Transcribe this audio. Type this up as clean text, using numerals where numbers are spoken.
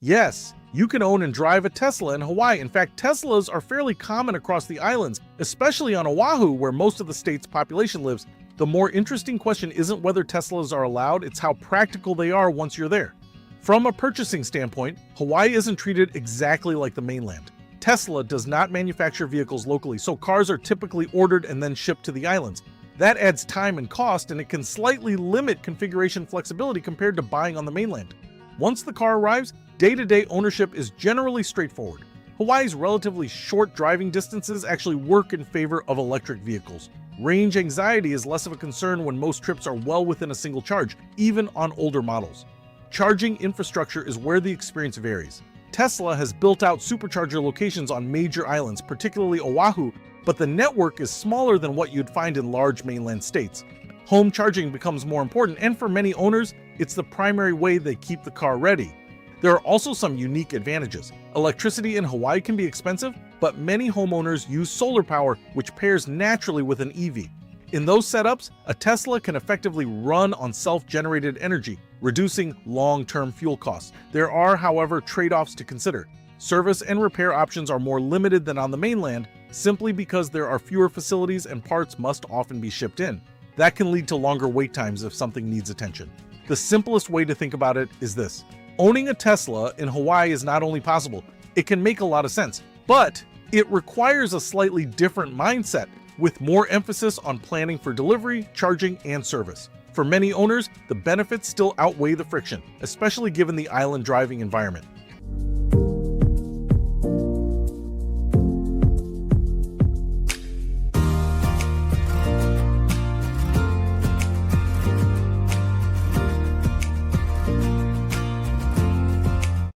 Yes, you can own and drive a Tesla in Hawaii. In fact, Teslas are fairly common across the islands, especially on Oahu, where most of the state's population lives. The more interesting question isn't whether Teslas are allowed, it's how practical they are once you're there. From a purchasing standpoint, Hawaii isn't treated exactly like the mainland. Tesla does not manufacture vehicles locally, so cars are typically ordered and then shipped to the islands. That adds time and cost, and it can slightly limit configuration flexibility compared to buying on the mainland. Once the car arrives, day-to-day ownership is generally straightforward. Hawaii's relatively short driving distances actually work in favor of electric vehicles. Range anxiety is less of a concern when most trips are well within a single charge, even on older models. Charging infrastructure is where the experience varies. Tesla has built out supercharger locations on major islands, particularly Oahu, but the network is smaller than what you'd find in large mainland states. Home charging becomes more important, and for many owners, it's the primary way they keep the car ready. There are also some unique advantages. Electricity in Hawaii can be expensive, but many homeowners use solar power, which pairs naturally with an EV. In those setups, a Tesla can effectively run on self-generated energy, reducing long-term fuel costs. There are, however, trade-offs to consider. Service and repair options are more limited than on the mainland, simply because there are fewer facilities and parts must often be shipped in. That can lead to longer wait times if something needs attention. The simplest way to think about it is this. Owning a Tesla in Hawaii is not only possible, it can make a lot of sense, but it requires a slightly different mindset, with more emphasis on planning for delivery, charging, and service. For many owners, the benefits still outweigh the friction, especially given the island driving environment.